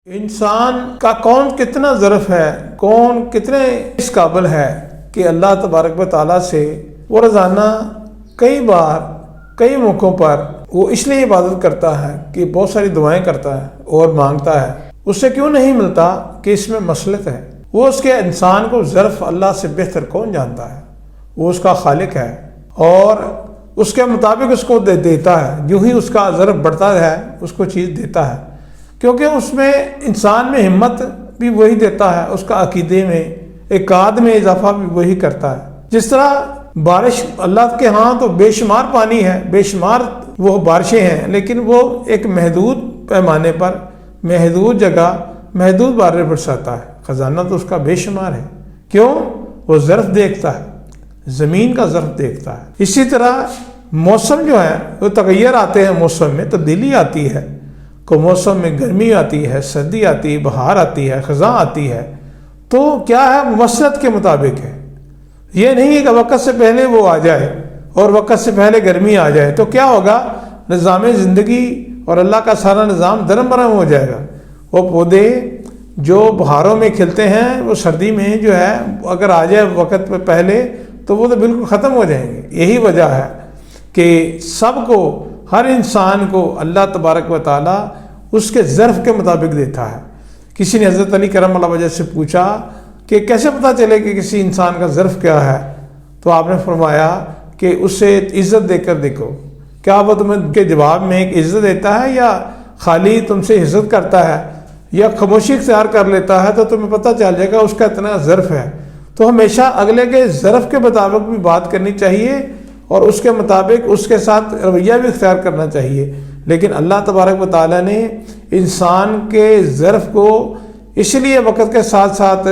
انسان کا کون کتنا ظرف ہے، کون کتنے اس قابل ہے کہ اللہ تبارک و تعالیٰ سے وہ روزانہ کئی بار کئی موقعوں پر وہ اس لیے عبادت کرتا ہے کہ بہت ساری دعائیں کرتا ہے اور مانگتا ہے، اس سے کیوں نہیں ملتا کہ اس میں مصلحت ہے۔ وہ اس کے انسان کو ظرف اللہ سے بہتر کون جانتا ہے، وہ اس کا خالق ہے اور اس کے مطابق اس کو دیتا ہے، جو ہی اس کا ظرف بڑھتا ہے اس کو چیز دیتا ہے، کیونکہ اس میں انسان میں ہمت بھی وہی دیتا ہے، اس کا عقیدے میں اعتقاد میں اضافہ بھی وہی کرتا ہے۔ جس طرح بارش اللہ کے ہاں تو بے شمار پانی ہے، بے شمار وہ بارشیں ہیں، لیکن وہ ایک محدود پیمانے پر محدود جگہ محدود بارش برساتا ہے۔ خزانہ تو اس کا بے شمار ہے، کیوں؟ وہ ظرف دیکھتا ہے، زمین کا ظرف دیکھتا ہے۔ اسی طرح موسم جو ہے وہ تغیر آتے ہیں، موسم میں تبدیلی آتی ہے، کو موسم میں گرمی آتی ہے، سردی آتی ہے، بہار آتی ہے، خزاں آتی ہے، تو کیا ہے مصلحت کے مطابق ہے۔ یہ نہیں ہے کہ وقت سے پہلے وہ آ جائے اور وقت سے پہلے گرمی آ جائے تو کیا ہوگا، نظام زندگی اور اللہ کا سارا نظام درم برہم ہو جائے گا۔ وہ پودے جو بہاروں میں کھلتے ہیں وہ سردی میں جو ہے اگر آ جائے وقت پہ پہلے تو وہ تو بالکل ختم ہو جائیں گے۔ یہی وجہ ہے کہ سب کو، ہر انسان کو اللہ تبارک و تعالیٰ اس کے ظرف کے مطابق دیتا ہے۔ کسی نے حضرت علی کرم اللہ وجہ سے پوچھا کہ کیسے پتہ چلے کہ کسی انسان کا ظرف کیا ہے، تو آپ نے فرمایا کہ اسے عزت دے کر دیکھو، کیا وہ تمہیں کے جواب میں ایک عزت دیتا ہے یا خالی تم سے عزت کرتا ہے یا خاموشی اختیار کر لیتا ہے، تو تمہیں پتہ چل جائے گا اس کا اتنا ظرف ہے۔ تو ہمیشہ اگلے کے ظرف کے مطابق بھی بات کرنی چاہیے اور اس کے مطابق اس کے ساتھ رویہ بھی اختیار کرنا چاہیے۔ لیکن اللہ تبارک و تعالیٰ نے انسان کے ظرف کو اس لیے وقت کے ساتھ ساتھ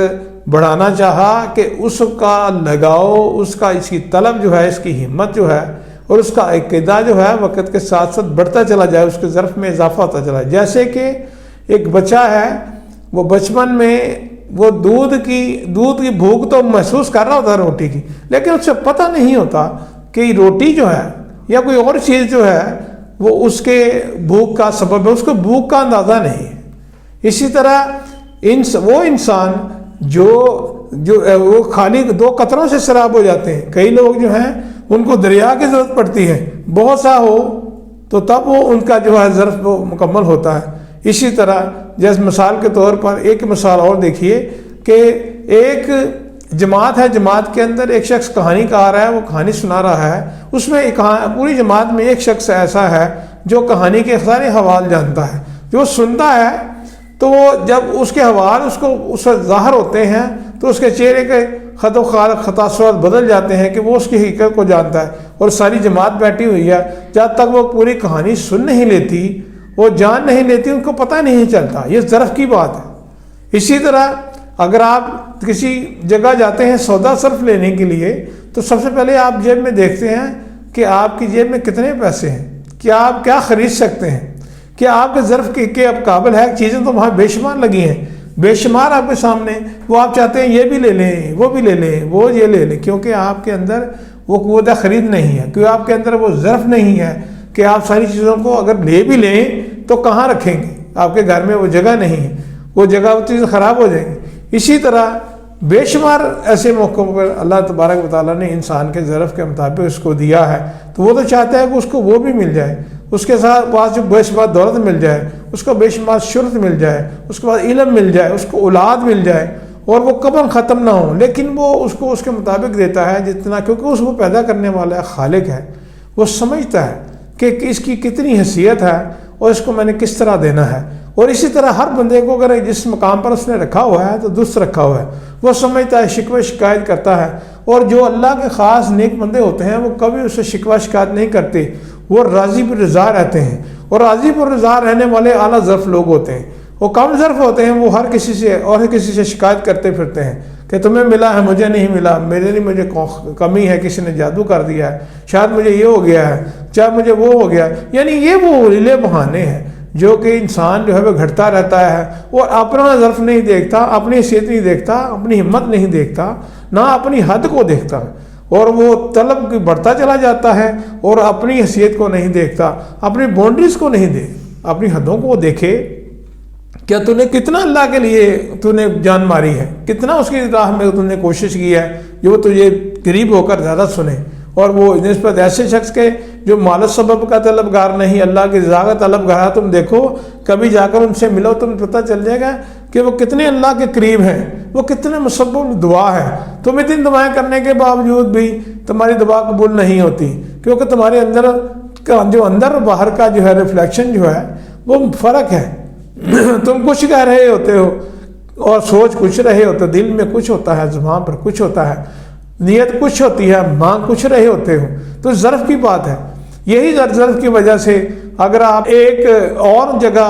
بڑھانا چاہا کہ اس کا لگاؤ، اس کا اس کی طلب جو ہے، اس کی ہمت جو ہے اور اس کا عقیدہ جو ہے وقت کے ساتھ ساتھ بڑھتا چلا جائے، اس کے ظرف میں اضافہ ہوتا چلا جائے۔ جیسے کہ ایک بچہ ہے، وہ بچپن میں وہ دودھ کی بھوک تو محسوس کر رہا ہوتا ہے روٹی کی، لیکن اس سے پتہ نہیں ہوتا کہ روٹی جو ہے یا کوئی اور چیز جو ہے وہ اس کے بھوک کا سبب ہے، اس کو بھوک کا اندازہ نہیں ہے۔ اسی طرح وہ انسان جو وہ خالی 2 قطروں سے سیراب ہو جاتے ہیں۔ کئی لوگ جو ہیں ان کو دریا کی ضرورت پڑتی ہے، بہت سا ہو تو تب وہ ان کا جو ہے ظرف وہ مکمل ہوتا ہے۔ اسی طرح جیسے مثال کے طور پر ایک مثال اور دیکھیے کہ ایک جماعت ہے، جماعت کے اندر ایک شخص کہانی کہا رہا ہے، وہ کہانی سنا رہا ہے، اس میں پوری جماعت میں ایک شخص ایسا ہے جو کہانی کے سارے حوال جانتا ہے۔ جو سنتا ہے تو وہ جب اس کے حوال اس سے ظاہر ہوتے ہیں تو اس کے چہرے کے خط و خطاصورت بدل جاتے ہیں کہ وہ اس کی حقیقت کو جانتا ہے، اور ساری جماعت بیٹھی ہوئی ہے، جب تک وہ پوری کہانی سن نہیں لیتی، وہ جان نہیں لیتی، ان کو پتہ نہیں چلتا۔ یہ ظرف کی بات ہے۔ اسی طرح اگر آپ کسی جگہ جاتے ہیں سودا صرف لینے کے لیے، تو سب سے پہلے آپ جیب میں دیکھتے ہیں کہ آپ کی جیب میں کتنے پیسے ہیں، کیا آپ کیا خرید سکتے ہیں، کیا آپ کے ظرف کے اب قابل ہے۔ چیزیں تو وہاں بے شمار لگی ہیں، بے شمار آپ کے سامنے، وہ آپ چاہتے ہیں یہ بھی لے لیں، وہ بھی لے لیں، وہ یہ لے لیں، کیونکہ آپ کے اندر وہ قوت خرید نہیں ہے، کیونکہ آپ کے اندر وہ ظرف نہیں ہے کہ آپ ساری چیزوں کو اگر لے بھی لیں تو کہاں رکھیں گے، آپ کے گھر میں وہ جگہ نہیں ہے، وہ جگہ وہ چیز خراب ہو جائیں گی۔ اسی طرح بے شمار ایسے موقعوں پر اللہ تبارک و تعالیٰ نے انسان کے ظرف کے مطابق اس کو دیا ہے، تو وہ تو چاہتا ہے کہ اس کو وہ بھی مل جائے، اس کے ساتھ پاس جو بے شمار دولت مل جائے، اس کو بے شمار شہرت مل جائے، اس کے بعد علم مل جائے، اس کو اولاد مل جائے اور وہ کبھی ختم نہ ہو، لیکن وہ اس کو اس کے مطابق دیتا ہے جتنا، کیونکہ اس کو پیدا کرنے والا خالق ہے، وہ سمجھتا ہے کہ اس کی کتنی حیثیت ہے اور اس کو میں نے کس طرح دینا ہے۔ اور اسی طرح ہر بندے کو اگر جس مقام پر اس نے رکھا ہوا ہے تو درست رکھا ہوا ہے، وہ سمجھتا ہے، شکوہ شکایت کرتا ہے، اور جو اللہ کے خاص نیک بندے ہوتے ہیں وہ کبھی اس سے شکوہ شکایت نہیں کرتے، وہ راضی پر رضا رہتے ہیں، اور راضی پر رضا رہنے والے اعلیٰ ظرف لوگ ہوتے ہیں۔ وہ کم ظرف ہوتے ہیں، وہ ہر کسی سے شکایت کرتے پھرتے ہیں کہ تمہیں ملا ہے، مجھے نہیں ملا، میرے لیے مجھے کمی ہے، کسی نے جادو کر دیا ہے، شاید مجھے یہ ہو گیا ہے، چاہے مجھے وہ ہو گیا، یعنی یہ وہ ریلے بہانے ہیں جو کہ انسان جو ہے وہ گھٹتا رہتا ہے اور اپنا ظرف نہیں دیکھتا، اپنی حیثیت نہیں دیکھتا، اپنی ہمت نہیں دیکھتا، نہ اپنی حد کو دیکھتا، اور وہ طلب بڑھتا چلا جاتا ہے اور اپنی حیثیت کو نہیں دیکھتا، اپنی باؤنڈریز کو نہیں دیکھتا، اپنی حدوں کو دیکھے کیا تو نے کتنا اللہ کے لیے تو نے جان ماری ہے، کتنا اس کی راہ میں تو نے کوشش کی ہے جو تجھے قریب ہو کر زیادہ سنے، اور وہ نسبت ایسے شخص کے جو مال و سبب کا طلبگار نہیں، اللہ کی رضا کا طلبگار ہے۔ تم دیکھو کبھی جا کر ان سے ملو، تم پتہ چل جائے گا کہ وہ کتنے اللہ کے قریب ہیں، وہ کتنے مسبب دعا ہے۔ تم اتنی دعائیں کرنے کے باوجود بھی تمہاری دعا قبول نہیں ہوتی، کیونکہ تمہارے اندر جو اندر اور باہر کا جو ہے ریفلیکشن جو ہے وہ فرق ہے۔ تم کچھ کہہ رہے ہوتے ہو اور سوچ کچھ رہے ہوتے، دل میں کچھ ہوتا ہے، زبان پر کچھ ہوتا ہے، نیت کچھ ہوتی ہے، مانگ کچھ رہے ہوتے ہو۔ تو ظرف کی بات ہے، یہی ظرف کی وجہ سے اگر آپ ایک اور جگہ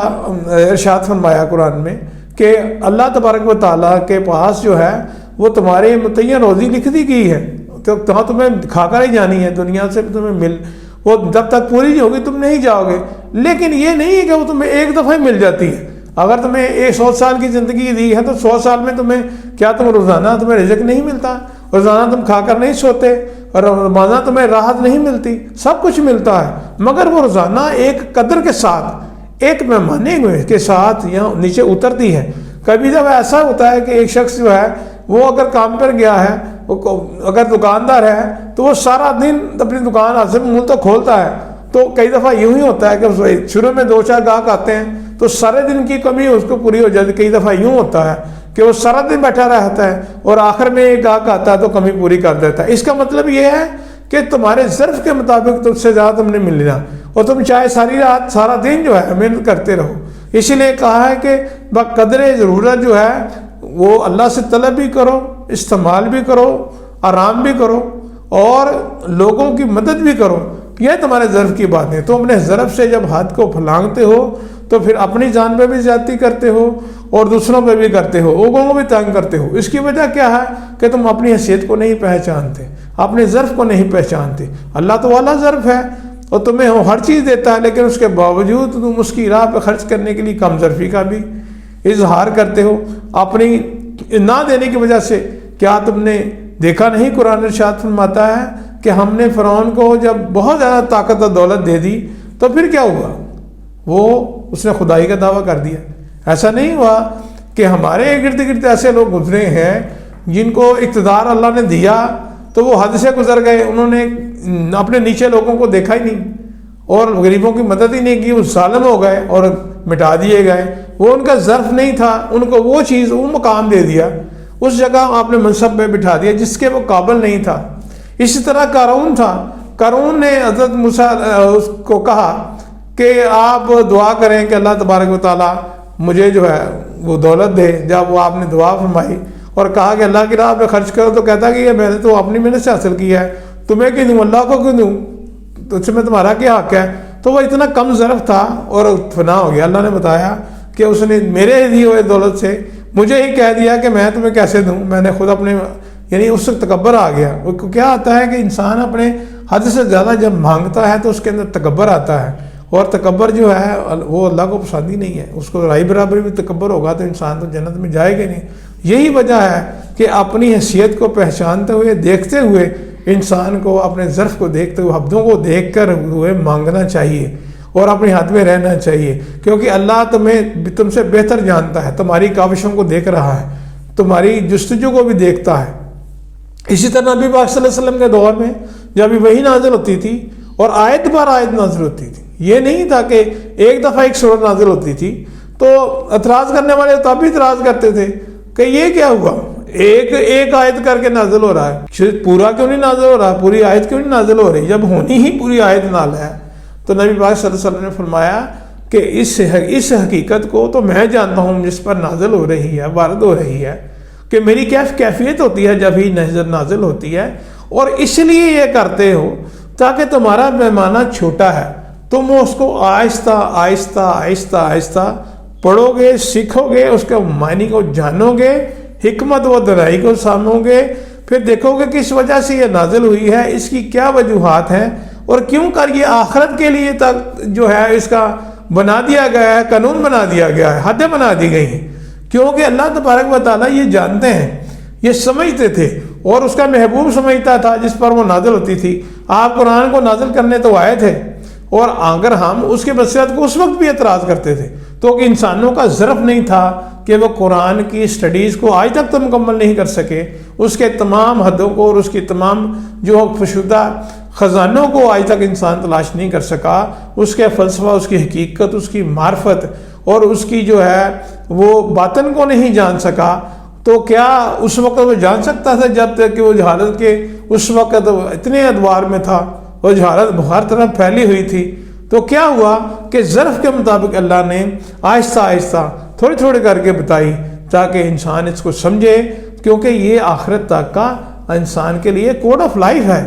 ارشاد فرمایا قرآن میں کہ اللہ تبارک و تعالیٰ کے پاس جو ہے وہ تمہارے متعین روزی لکھ دی گئی ہے، تو کہاں تمہیں کھا کر ہی جانی ہے، دنیا سے تمہیں وہ جب تک پوری نہیں ہوگی تم نہیں جاؤ گے۔ لیکن یہ نہیں ہے کہ وہ تمہیں ایک دفعہ ہی مل جاتی ہے۔ اگر تمہیں 100 سال کی زندگی دی ہے تو 100 سال میں کیا تم روزانہ تمہیں رزق نہیں ملتا، روزانہ تم کھا کر نہیں سوتے، اور روزانہ تمہیں راحت نہیں ملتی، سب کچھ ملتا ہے، مگر وہ روزانہ ایک قدر کے ساتھ، ایک پیمانے کے ساتھ یہاں نیچے اترتی ہے۔ کبھی جب ایسا ہوتا ہے کہ ایک شخص جو ہے وہ اگر کام پر گیا ہے، اگر دکاندار ہے تو وہ سارا دن اپنی دکان ہاتھ سے منہ تو کھولتا ہے، تو کئی دفعہ یوں ہی ہوتا ہے کہ شروع میں 2-4 گاہک آتے ہیں تو سارے دن کی کمی اس کو پوری ہو جاتی ہے۔ کئی دفعہ یوں ہوتا ہے کہ وہ سارا دن بیٹھا رہتا ہے اور آخر میں ایک گاہک آتا ہے تو کمی پوری کر دیتا ہے۔ اس کا مطلب یہ ہے کہ تمہارے ظرف کے مطابق تم سے زیادہ تم نے ملنا، اور تم چاہے ساری رات سارا دن جو ہے محنت کرتے رہو۔ اسی لیے کہا ہے کہ بقدر ضرورت جو ہے وہ اللہ سے طلب بھی کرو، استعمال بھی کرو، آرام بھی کرو، اور لوگوں کی مدد بھی کرو۔ یہ تمہارے ظرف کی بات ہے۔ تم اپنے ظرف سے جب حد کو پھلانگتے ہو تو پھر اپنی جان پہ بھی زیادتی کرتے ہو اور دوسروں پہ بھی کرتے ہو، لوگوں کو بھی تنگ کرتے ہو۔ اس کی وجہ کیا ہے کہ تم اپنی حیثیت کو نہیں پہچانتے، اپنے ظرف کو نہیں پہچانتے۔ اللہ تو والا ظرف ہے اور تمہیں وہ ہر چیز دیتا ہے، لیکن اس کے باوجود تم اس کی راہ پہ خرچ کرنے کے لیے کم ظرفی کا بھی اظہار کرتے ہو اپنی نہ دینے کی وجہ سے۔ کیا تم نے دیکھا نہیں، قرآن ارشاد فرماتا ہے کہ ہم نے فرعون کو جب بہت زیادہ طاقت اور دولت دے دی تو پھر کیا ہوا، اس نے خدائی کا دعویٰ کر دیا۔ ایسا نہیں ہوا کہ ہمارے ارد گرد ایسے لوگ گزرے ہیں جن کو اقتدار اللہ نے دیا تو وہ حد سے گزر گئے، انہوں نے اپنے نیچے لوگوں کو دیکھا ہی نہیں اور غریبوں کی مدد ہی نہیں کی، وہ ظالم ہو گئے اور مٹا دیے گئے۔ وہ ان کا ظرف نہیں تھا، ان کو وہ چیز، وہ مقام دے دیا، اس جگہ آپ نے منصب پہ بٹھا دیا جس کے وہ قابل نہیں تھا۔ اسی طرح قارون تھا، قارون نے حضرت موسیٰ اس کو کہا کہ آپ دعا کریں کہ اللہ تبارک و تعالیٰ مجھے جو ہے وہ دولت دے۔ جب وہ آپ نے دعا فرمائی اور کہا کہ اللہ کی راہ پہ خرچ کرو تو کہتا کہ یہ میں نے تو اپنی محنت سے حاصل کیا ہے، تمہیں کیوں دوں، اللہ کو کیوں دوں، تو اس میں تمہارا کیا حق ہے۔ تو وہ اتنا کم ظرف تھا اور فنا ہو گیا۔ اللہ نے بتایا کہ اس نے میرے دی ہوئے دولت سے مجھے ہی کہہ دیا کہ میں تمہیں کیسے دوں، میں نے خود اپنے، یعنی اس سے تکبر آ گیا۔ وہ کیا آتا ہے کہ انسان اپنے حد سے زیادہ جب مانگتا ہے تو اس کے اندر تکبر آتا ہے، اور تکبر جو ہے وہ اللہ کو پسند ہی نہیں ہے۔ اس کو رائی برابر بھی تکبر ہوگا تو انسان تو جنت میں جائے گا نہیں۔ یہی وجہ ہے کہ اپنی حیثیت کو پہچانتے ہوئے، دیکھتے ہوئے، انسان کو اپنے ظرف کو دیکھتے ہوئے، حدوں کو دیکھ کر ہوئے مانگنا چاہیے اور اپنی حد میں رہنا چاہیے، کیونکہ اللہ تم سے بہتر جانتا ہے، تمہاری کاوشوں کو دیکھ رہا ہے، تمہاری جستجو کو بھی دیکھتا ہے۔ اسی طرح نبی پاک صلی اللہ علیہ وسلم کے دور میں جب وحی نازل ہوتی تھی اور آیت بار آیت نازل ہوتی تھی، یہ نہیں تھا کہ ایک دفعہ ایک سورت نازل ہوتی تھی تو اعتراض کرنے والے تب بھی اعتراض کرتے تھے کہ یہ کیا ہوا، ایک آیت کر کے نازل ہو رہا ہے، پورا کیوں نہیں نازل ہو رہا، پوری آیت کیوں نہیں نازل ہو رہی، جب ہونی ہی پوری آیت نال ہے۔ تو نبی پاک صلی اللہ علیہ وسلم نے فرمایا کہ اس حقیقت کو تو میں جانتا ہوں جس پر نازل ہو رہی ہے، وارد ہو رہی ہے، کہ میری کیفیت ہوتی ہے جب ہی نازل ہوتی ہے، اور اس لیے یہ کرتے ہو تاکہ تمہارا پیمانہ چھوٹا ہے، تم اس کو آہستہ آہستہ آہستہ آہستہ پڑھو گے، سیکھو گے، اس کے معنی کو جانو گے، حکمت و دلائی کو سامو گے، پھر دیکھو گے کس وجہ سے یہ نازل ہوئی ہے، اس کی کیا وجوہات ہیں، اور کیوں کر یہ آخرت کے لیے تک جو ہے اس کا بنا دیا گیا ہے، قانون بنا دیا گیا ہے، حدیں بنا دی گئی ہیں، کیونکہ اللہ تبارک و تعالیٰ یہ جانتے ہیں، یہ سمجھتے تھے، اور اس کا محبوب سمجھتا تھا جس پر وہ نازل ہوتی تھی۔ آپ قرآن کو نازل کرنے تو آئے تھے، اور اگر ہم اس کے بصیرت کو اس وقت بھی اعتراض کرتے تھے تو کہ انسانوں کا ظرف نہیں تھا کہ وہ قرآن کی سٹڈیز کو آج تک تو مکمل نہیں کر سکے، اس کے تمام حدوں کو اور اس کی تمام جو پوشیدہ خزانوں کو آج تک انسان تلاش نہیں کر سکا، اس کے فلسفہ، اس کی حقیقت، اس کی معرفت اور اس کی جو ہے وہ باطن کو نہیں جان سکا، تو کیا اس وقت وہ جان سکتا تھا جب تک کہ وہ جہالت کے اس وقت اتنے ادوار میں تھا، وہ جہالت ہر طرف پھیلی ہوئی تھی؟ تو کیا ہوا کہ ظرف کے مطابق اللہ نے آہستہ آہستہ تھوڑی تھوڑی کر کے بتائی تاکہ انسان اس کو سمجھے، کیونکہ یہ آخرت تک کا انسان کے لیے کوڈ آف لائف ہے،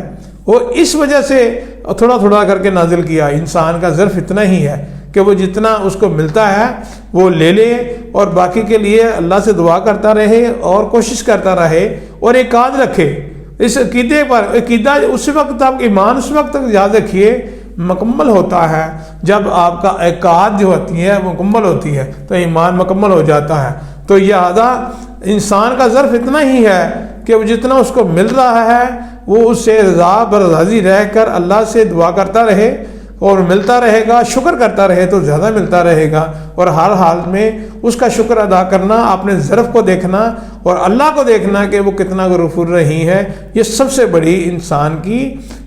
وہ اس وجہ سے تھوڑا تھوڑا کر کے نازل کیا۔ انسان کا ظرف اتنا ہی ہے کہ وہ جتنا اس کو ملتا ہے وہ لے لے اور باقی کے لیے اللہ سے دعا کرتا رہے اور کوشش کرتا رہے اور اعتقاد رکھے اس عقیدے پر۔ عقیدہ اس وقت تک، ایمان اس وقت تک یاد رکھیے مکمل ہوتا ہے جب آپ کا اعتقاد جو ہوتی ہے مکمل ہوتی ہے تو ایمان مکمل ہو جاتا ہے۔ تو لہذا انسان کا ظرف اتنا ہی ہے کہ وہ جتنا اس کو مل رہا ہے وہ اس سے رضا برضی رہ کر اللہ سے دعا کرتا رہے اور ملتا رہے گا، شکر کرتا رہے تو زیادہ ملتا رہے گا، اور ہر حال میں اس کا شکر ادا کرنا، اپنے ظرف کو دیکھنا اور اللہ کو دیکھنا کہ وہ کتنا غفور رحیم ہے، یہ سب سے بڑی انسان کی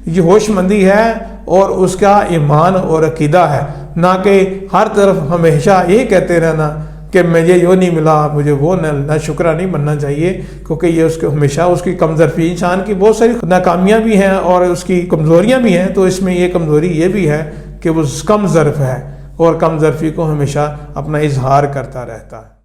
یہ ہوش مندی ہے اور اس کا ایمان اور عقیدہ ہے، نہ کہ ہر طرف ہمیشہ یہی کہتے رہنا کہ مجھے یہ نہیں ملا، مجھے وہ نہ شکرہ نہیں بننا چاہیے، کیونکہ یہ اس کو ہمیشہ اس کی کمزوری، انسان کی بہت ساری ناکامیاں بھی ہیں اور اس کی کمزوریاں بھی ہیں، تو اس میں یہ کمزوری یہ بھی ہے کہ وہ کم ظرف ہے اور کم ظرفی کو ہمیشہ اپنا اظہار کرتا رہتا ہے۔